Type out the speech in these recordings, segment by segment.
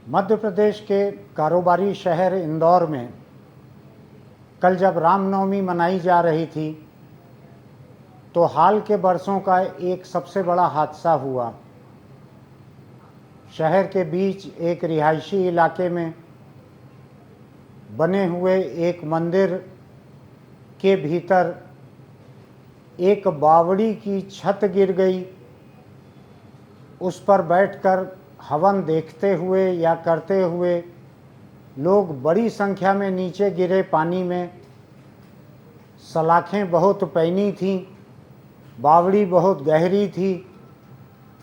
मध्य प्रदेश के कारोबारी शहर इंदौर में कल जब रामनवमी मनाई जा रही थी तो हाल के बरसों का एक सबसे बड़ा हादसा हुआ। शहर के बीच एक रिहायशी इलाके में बने हुए एक मंदिर के भीतर एक बावड़ी की छत गिर गई। उस पर बैठकर हवन देखते हुए या करते हुए लोग बड़ी संख्या में नीचे गिरे पानी में। सलाखें बहुत पैनी थीं, बावड़ी बहुत गहरी थी,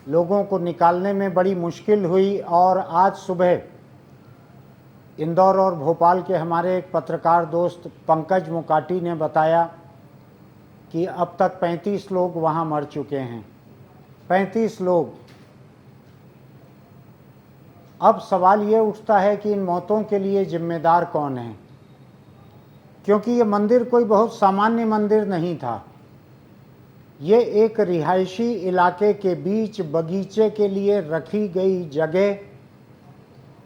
लोगों को निकालने में बड़ी मुश्किल हुई। और आज सुबह इंदौर और भोपाल के हमारे एक पत्रकार दोस्त पंकज मुकाटी ने बताया कि अब तक 35 लोग वहां मर चुके हैं। 35 लोग। अब सवाल ये उठता है कि इन मौतों के लिए जिम्मेदार कौन है, क्योंकि ये मंदिर कोई बहुत सामान्य मंदिर नहीं था। ये एक रिहायशी इलाके के बीच बगीचे के लिए रखी गई जगह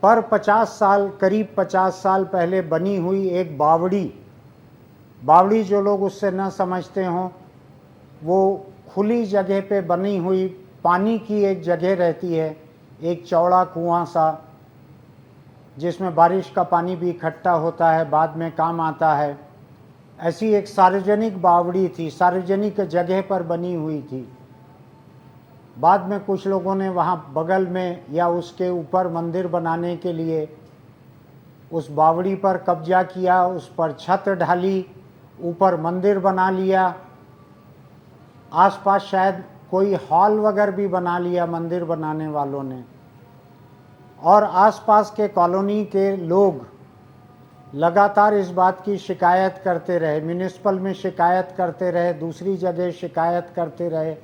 पर 50 साल, करीब 50 साल पहले बनी हुई एक बावड़ी जो लोग उससे न समझते हों, वो खुली जगह पे बनी हुई पानी की एक जगह रहती है, एक चौड़ा कुआं सा जिसमें बारिश का पानी भी इकट्ठा होता है, बाद में काम आता है। ऐसी एक सार्वजनिक बावड़ी थी, सार्वजनिक जगह पर बनी हुई थी। बाद में कुछ लोगों ने वहाँ बगल में या उसके ऊपर मंदिर बनाने के लिए उस बावड़ी पर कब्जा किया, उस पर छत ढाली, ऊपर मंदिर बना लिया। आसपास शायद कोई हॉल वगैरह भी बना लिया मंदिर बनाने वालों ने। और आसपास के कॉलोनी के लोग लगातार इस बात की शिकायत करते रहे, म्यूनिसिपल में शिकायत करते रहे, दूसरी जगह शिकायत करते रहे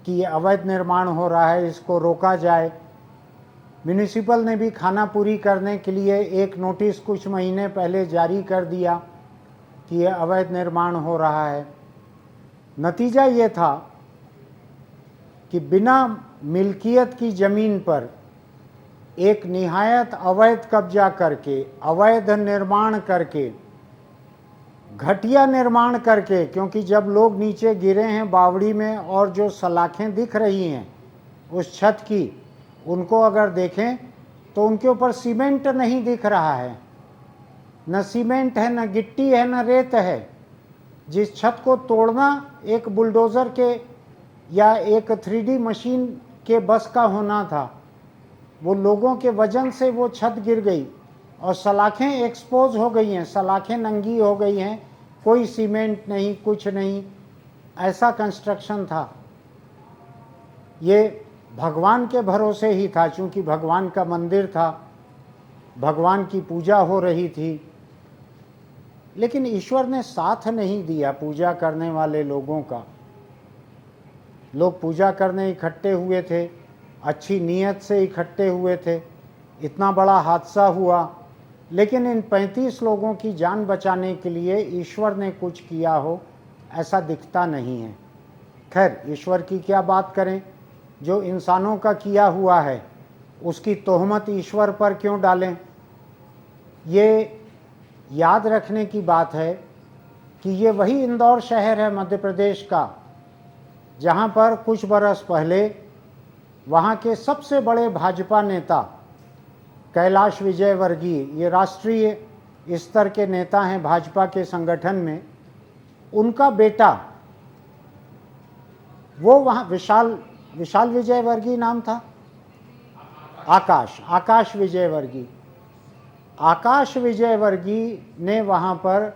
कि ये अवैध निर्माण हो रहा है, इसको रोका जाए। म्यूनिसिपल ने भी खानापुरी करने के लिए एक नोटिस कुछ महीने पहले जारी कर दिया कि ये अवैध निर्माण हो रहा है। नतीजा ये था कि बिना मिल्कियत की ज़मीन पर एक निहायत अवैध कब्जा करके, अवैध निर्माण करके, घटिया निर्माण करके, क्योंकि जब लोग नीचे गिरे हैं बावड़ी में और जो सलाखें दिख रही हैं उस छत की, उनको अगर देखें तो उनके ऊपर सीमेंट नहीं दिख रहा है, न सीमेंट है, न गिट्टी है, न रेत है। जिस छत को तोड़ना एक बुलडोज़र के या एक 3D मशीन के बस का होना था, वो लोगों के वजन से वो छत गिर गई और सलाखें एक्सपोज हो गई हैं, सलाखें नंगी हो गई हैं। कोई सीमेंट नहीं, कुछ नहीं, ऐसा कंस्ट्रक्शन था। ये भगवान के भरोसे ही था, चूँकि भगवान का मंदिर था, भगवान की पूजा हो रही थी। लेकिन ईश्वर ने साथ नहीं दिया पूजा करने वाले लोगों का। लोग पूजा करने इकट्ठे हुए थे, अच्छी नीयत से इकट्ठे हुए थे। इतना बड़ा हादसा हुआ, लेकिन इन 35 लोगों की जान बचाने के लिए ईश्वर ने कुछ किया हो ऐसा दिखता नहीं है। खैर, ईश्वर की क्या बात करें, जो इंसानों का किया हुआ है उसकी तोहमत ईश्वर पर क्यों डालें। ये याद रखने की बात है कि ये वही इंदौर शहर है मध्य प्रदेश का जहाँ पर कुछ बरस पहले वहाँ के सबसे बड़े भाजपा नेता कैलाश विजयवर्गीय, ये राष्ट्रीय स्तर के नेता हैं भाजपा के संगठन में, उनका बेटा, वो वहाँ विशाल विजयवर्गीय नाम था, आकाश विजयवर्गीय। आकाश विजयवर्गीय ने वहाँ पर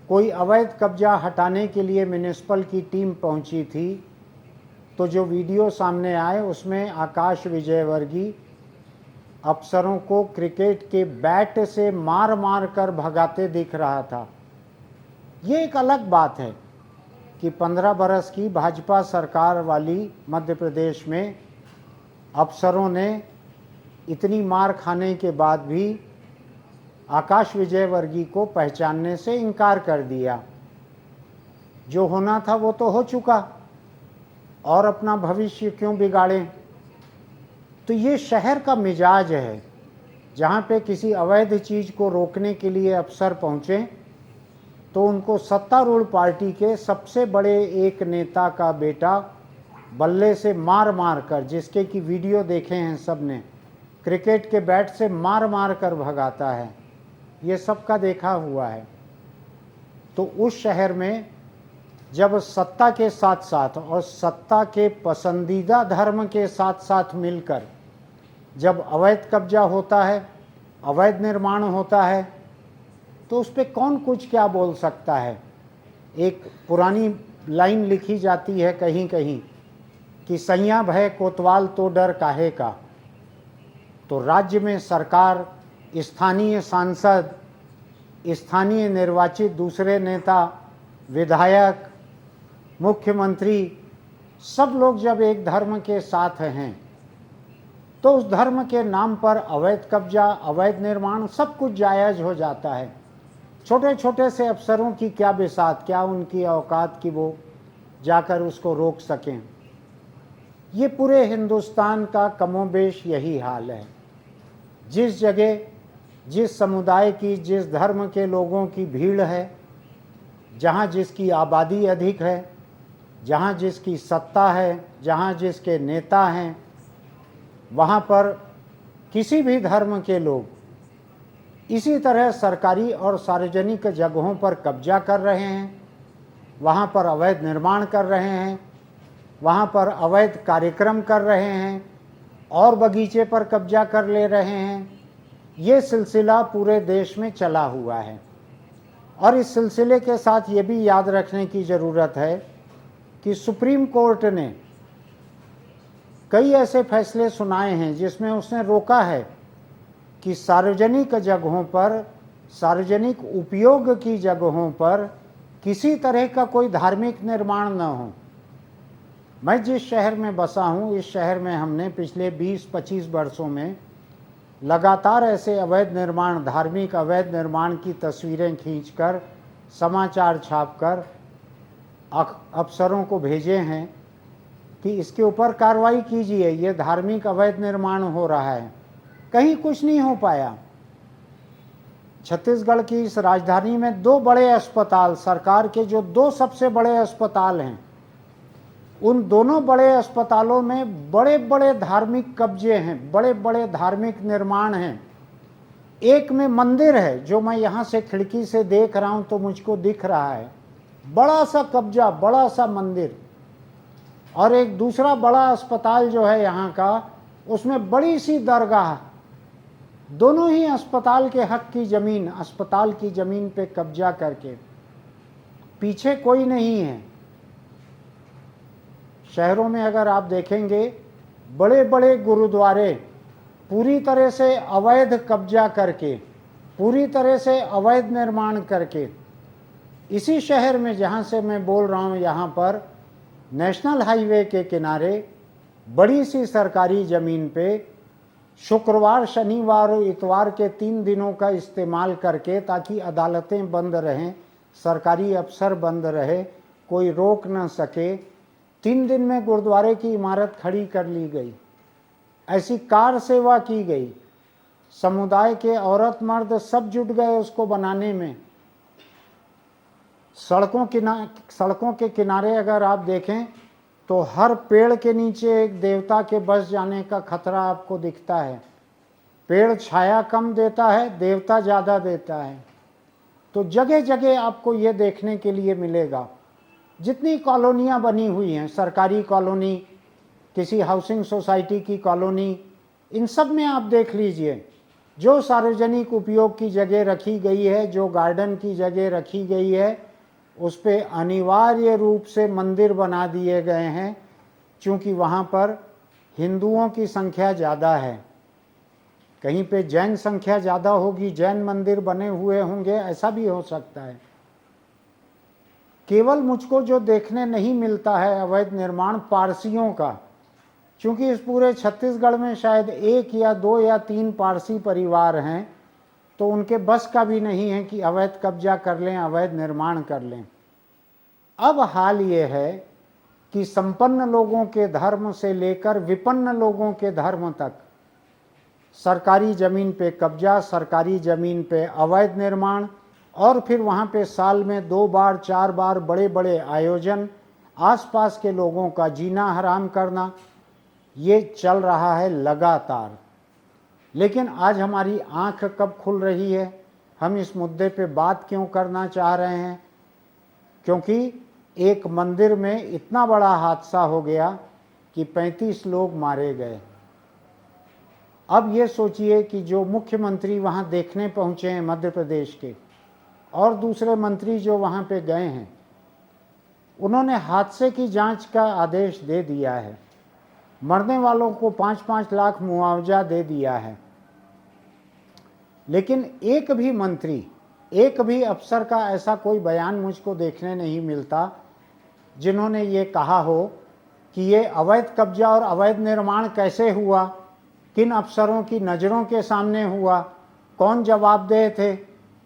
कोई अवैध कब्जा हटाने के लिए म्यूनिसिपल की टीम पहुँची थी। तो जो वीडियो सामने आए उसमें आकाश विजयवर्गीय अफसरों को क्रिकेट के बैट से मार मार कर भगाते दिख रहा था। ये एक अलग बात है कि 15 बरस की भाजपा सरकार वाली मध्य प्रदेश में अफसरों ने इतनी मार खाने के बाद भी आकाश विजयवर्गीय को पहचानने से इनकार कर दिया। जो होना था वो तो हो चुका, और अपना भविष्य क्यों बिगाड़ें। तो ये शहर का मिजाज है जहाँ पे किसी अवैध चीज़ को रोकने के लिए अफसर पहुँचे तो उनको सत्तारूढ़ पार्टी के सबसे बड़े एक नेता का बेटा बल्ले से मार मार कर, जिसके की वीडियो देखे हैं सब ने, क्रिकेट के बैट से मार मार कर भगाता है। ये सबका देखा हुआ है। तो उस शहर में जब सत्ता के साथ साथ और सत्ता के पसंदीदा धर्म के साथ साथ मिलकर जब अवैध कब्जा होता है, अवैध निर्माण होता है, तो उस पर कौन कुछ क्या बोल सकता है। एक पुरानी लाइन लिखी जाती है कहीं कहीं कि सैया भय कोतवाल तो डर काहे का। तो राज्य में सरकार, स्थानीय सांसद, स्थानीय निर्वाचित दूसरे नेता, विधायक, मुख्यमंत्री, सब लोग जब एक धर्म के साथ हैं तो उस धर्म के नाम पर अवैध कब्जा, अवैध निर्माण सब कुछ जायज़ हो जाता है। छोटे छोटे से अफसरों की क्या बिसात, क्या उनकी औकात कि वो जाकर उसको रोक सकें। ये पूरे हिंदुस्तान का कमोबेश यही हाल है। जिस जगह, जिस समुदाय की, जिस धर्म के लोगों की भीड़ है, जहाँ जिसकी आबादी अधिक है, जहाँ जिसकी सत्ता है, जहाँ जिसके नेता हैं, वहाँ पर किसी भी धर्म के लोग इसी तरह सरकारी और सार्वजनिक जगहों पर कब्जा कर रहे हैं, वहाँ पर अवैध निर्माण कर रहे हैं, वहाँ पर अवैध कार्यक्रम कर रहे हैं और बगीचे पर कब्जा कर ले रहे हैं। ये सिलसिला पूरे देश में चला हुआ है। और इस सिलसिले के साथ ये भी याद रखने की ज़रूरत है कि सुप्रीम कोर्ट ने कई ऐसे फैसले सुनाए हैं जिसमें उसने रोका है कि सार्वजनिक जगहों पर, सार्वजनिक उपयोग की जगहों पर किसी तरह का कोई धार्मिक निर्माण न हो। मैं जिस शहर में बसा हूँ, इस शहर में हमने पिछले 20-25 वर्षों में लगातार ऐसे अवैध निर्माण, धार्मिक अवैध निर्माण की तस्वीरें खींचकर, समाचार छापकर अफसरों को भेजे हैं कि इसके ऊपर कार्रवाई कीजिए, ये धार्मिक अवैध निर्माण हो रहा है। कहीं कुछ नहीं हो पाया। छत्तीसगढ़ की इस राजधानी में 2 बड़े अस्पताल, सरकार के जो 2 सबसे बड़े अस्पताल हैं, उन दोनों बड़े अस्पतालों में बड़े बड़े धार्मिक कब्जे हैं, बड़े बड़े धार्मिक निर्माण हैं। एक में मंदिर है जो मैं यहाँ से खिड़की से देख रहा हूँ तो मुझको दिख रहा है, बड़ा सा कब्जा, बड़ा सा मंदिर। और एक दूसरा बड़ा अस्पताल जो है यहाँ का, उसमें बड़ी सी दरगाह। दोनों ही अस्पताल के हक की ज़मीन, अस्पताल की ज़मीन पे कब्जा करके, पीछे कोई नहीं है। शहरों में अगर आप देखेंगे, बड़े बड़े गुरुद्वारे पूरी तरह से अवैध कब्जा करके, पूरी तरह से अवैध निर्माण करके, इसी शहर में जहाँ से मैं बोल रहा हूँ, यहाँ पर नेशनल हाईवे के किनारे बड़ी सी सरकारी ज़मीन पे शुक्रवार, शनिवार और इतवार के 3 दिनों का इस्तेमाल करके, ताकि अदालतें बंद रहें, सरकारी अफसर बंद रहे, कोई रोक न सके, 3 दिन में गुरुद्वारे की इमारत खड़ी कर ली गई। ऐसी कार सेवा की गई। समुदाय के औरत मर्द सब जुट गए उसको बनाने में। सड़कों के किनारे अगर आप देखें तो हर पेड़ के नीचे एक देवता के बस जाने का खतरा आपको दिखता है। पेड़ छाया कम देता है, देवता ज़्यादा देता है। तो जगह जगह आपको ये देखने के लिए मिलेगा। जितनी कॉलोनियाँ बनी हुई हैं, सरकारी कॉलोनी, किसी हाउसिंग सोसाइटी की कॉलोनी, इन सब में आप देख लीजिए, जो सार्वजनिक उपयोग की जगह रखी गई है, जो गार्डन की जगह रखी गई है, उस पे अनिवार्य रूप से मंदिर बना दिए गए हैं, क्योंकि वहाँ पर हिंदुओं की संख्या ज़्यादा है। कहीं पे जैन संख्या ज़्यादा होगी, जैन मंदिर बने हुए होंगे, ऐसा भी हो सकता है। केवल मुझको जो देखने नहीं मिलता है अवैध निर्माण पारसियों का, क्योंकि इस पूरे छत्तीसगढ़ में शायद 1 या 2 या 3 पारसी परिवार हैं, तो उनके बस का भी नहीं है कि अवैध कब्जा कर लें, अवैध निर्माण कर लें। अब हाल ये है कि संपन्न लोगों के धर्म से लेकर विपन्न लोगों के धर्म तक सरकारी ज़मीन पे कब्जा, सरकारी ज़मीन पे अवैध निर्माण, और फिर वहाँ पे साल में 2 बार 4 बार बड़े बड़े आयोजन, आसपास के लोगों का जीना हराम करना, ये चल रहा है लगातार। लेकिन आज हमारी आंख कब खुल रही है, हम इस मुद्दे पे बात क्यों करना चाह रहे हैं? क्योंकि एक मंदिर में इतना बड़ा हादसा हो गया कि 35 लोग मारे गए। अब ये सोचिए कि जो मुख्यमंत्री वहाँ देखने पहुँचे हैं मध्य प्रदेश के, और दूसरे मंत्री जो वहाँ पे गए हैं, उन्होंने हादसे की जांच का आदेश दे दिया है, मरने वालों को 5-5 लाख मुआवजा दे दिया है। लेकिन एक भी मंत्री, एक भी अफसर का ऐसा कोई बयान मुझको देखने नहीं मिलता जिन्होंने ये कहा हो कि ये अवैध कब्जा और अवैध निर्माण कैसे हुआ, किन अफसरों की नज़रों के सामने हुआ, कौन जवाबदेह थे,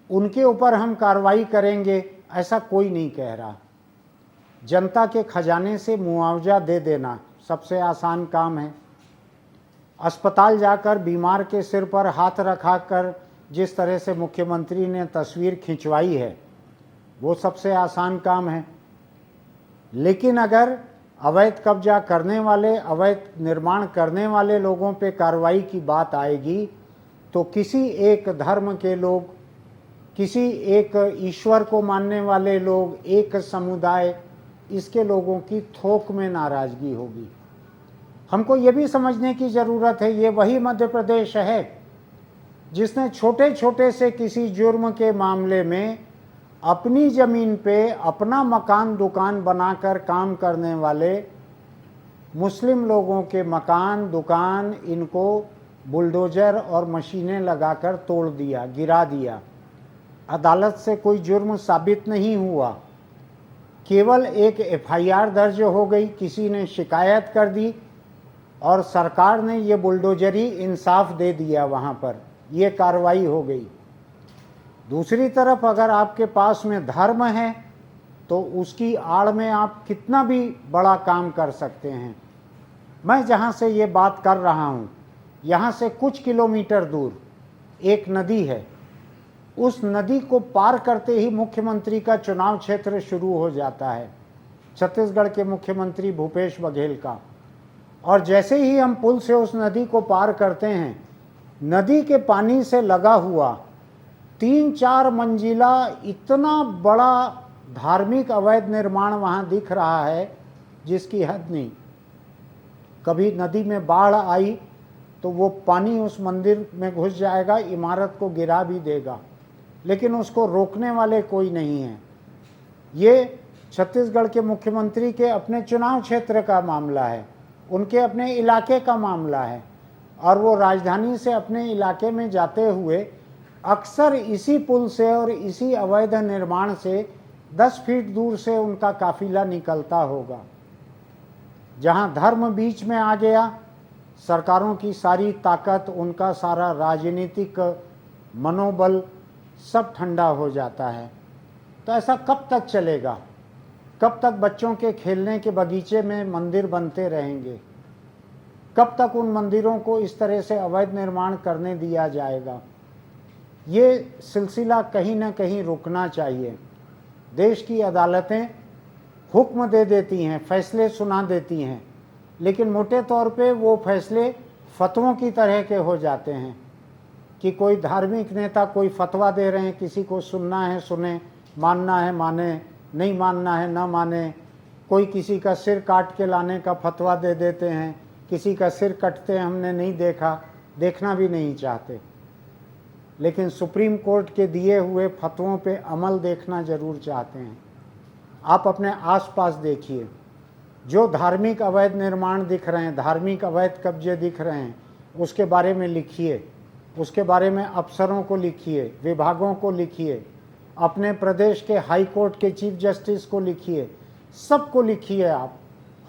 उनके ऊपर हम कार्रवाई करेंगे, ऐसा कोई नहीं कह रहा। जनता के खजाने से मुआवजा दे देना सबसे आसान काम है। अस्पताल जाकर बीमार के सिर पर हाथ रखाकर जिस तरह से मुख्यमंत्री ने तस्वीर खिंचवाई है, वो सबसे आसान काम है। लेकिन अगर अवैध कब्जा करने वाले, अवैध निर्माण करने वाले लोगों पे कार्रवाई की बात आएगी तो किसी एक धर्म के लोग, किसी एक ईश्वर को मानने वाले लोग, एक समुदाय, इसके लोगों की थोक में नाराज़गी होगी। हमको ये भी समझने की ज़रूरत है, ये वही मध्य प्रदेश है जिसने छोटे छोटे से किसी जुर्म के मामले में अपनी ज़मीन पे अपना मकान दुकान बनाकर काम करने वाले मुस्लिम लोगों के मकान दुकान, इनको बुलडोज़र और मशीनें लगाकर तोड़ दिया, गिरा दिया। अदालत से कोई जुर्म साबित नहीं हुआ, केवल एक एफआईआर दर्ज हो गई, किसी ने शिकायत कर दी और सरकार ने ये बुलडोजरी इंसाफ दे दिया, वहाँ पर ये कार्रवाई हो गई। दूसरी तरफ अगर आपके पास में धर्म है तो उसकी आड़ में आप कितना भी बड़ा काम कर सकते हैं। मैं जहाँ से ये बात कर रहा हूँ, यहाँ से कुछ किलोमीटर दूर एक नदी है, उस नदी को पार करते ही मुख्यमंत्री का चुनाव क्षेत्र शुरू हो जाता है, छत्तीसगढ़ के मुख्यमंत्री भूपेश बघेल का। और जैसे ही हम पुल से उस नदी को पार करते हैं, नदी के पानी से लगा हुआ 3-4 मंजिला इतना बड़ा धार्मिक अवैध निर्माण वहाँ दिख रहा है जिसकी हद नहीं। कभी नदी में बाढ़ आई तो वो पानी उस मंदिर में घुस जाएगा, इमारत को गिरा भी देगा, लेकिन उसको रोकने वाले कोई नहीं है। ये छत्तीसगढ़ के मुख्यमंत्री के अपने चुनाव क्षेत्र का मामला है, उनके अपने इलाके का मामला है, और वो राजधानी से अपने इलाके में जाते हुए अक्सर इसी पुल से और इसी अवैध निर्माण से 10 फीट दूर से उनका काफिला निकलता होगा। जहां धर्म बीच में आ गया, सरकारों की सारी ताकत, उनका सारा राजनीतिक मनोबल सब ठंडा हो जाता है। तो ऐसा कब तक चलेगा? कब तक बच्चों के खेलने के बगीचे में मंदिर बनते रहेंगे? कब तक उन मंदिरों को इस तरह से अवैध निर्माण करने दिया जाएगा? ये सिलसिला कहीं ना कहीं रुकना चाहिए। देश की अदालतें हुक्म दे देती हैं, फैसले सुना देती हैं, लेकिन मोटे तौर पे वो फैसले फतवों की तरह के हो जाते हैं कि कोई धार्मिक नेता कोई फतवा दे रहे हैं, किसी को सुनना है सुने, मानना है माने, नहीं मानना है ना माने। कोई किसी का सिर काट के लाने का फतवा दे देते हैं, किसी का सिर कटते हमने नहीं देखा, देखना भी नहीं चाहते, लेकिन सुप्रीम कोर्ट के दिए हुए फतवों पे अमल देखना ज़रूर चाहते हैं। आप अपने आसपास देखिए, जो धार्मिक अवैध निर्माण दिख रहे हैं, धार्मिक अवैध कब्जे दिख रहे हैं, उसके बारे में लिखिए, उसके बारे में अफसरों को लिखिए, विभागों को लिखिए, अपने प्रदेश के हाई कोर्ट के चीफ जस्टिस को लिखिए, सबको लिखिए आप।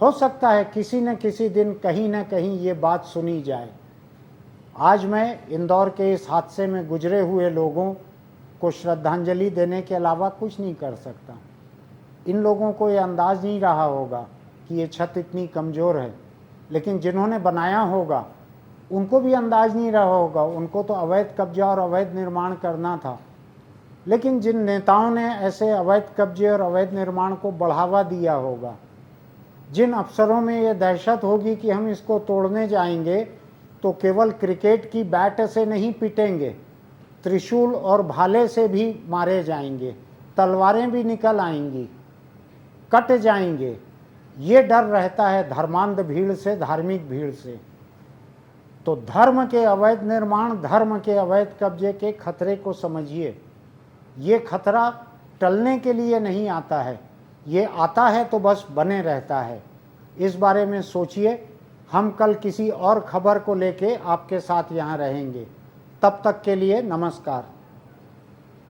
हो सकता है किसी न किसी दिन कहीं ना कहीं ये बात सुनी जाए। आज मैं इंदौर के इस हादसे में गुजरे हुए लोगों को श्रद्धांजलि देने के अलावा कुछ नहीं कर सकता। इन लोगों को ये अंदाज़ नहीं रहा होगा कि ये छत इतनी कमज़ोर है, लेकिन जिन्होंने बनाया होगा उनको भी अंदाज नहीं रहा होगा, उनको तो अवैध कब्जा और अवैध निर्माण करना था। लेकिन जिन नेताओं ने ऐसे अवैध कब्जे और अवैध निर्माण को बढ़ावा दिया होगा, जिन अफसरों में ये दहशत होगी कि हम इसको तोड़ने जाएंगे तो केवल क्रिकेट की बैट से नहीं पिटेंगे, त्रिशूल और भाले से भी मारे जाएंगे, तलवारें भी निकल आएंगी, कट जाएंगे, ये डर रहता है धर्मांध भीड़ से, धार्मिक भीड़ से। तो धर्म के अवैध निर्माण, धर्म के अवैध कब्जे के खतरे को समझिए। ये खतरा टलने के लिए नहीं आता है, ये आता है तो बस बने रहता है। इस बारे में सोचिए। हम कल किसी और खबर को लेके आपके साथ यहाँ रहेंगे। तब तक के लिए नमस्कार।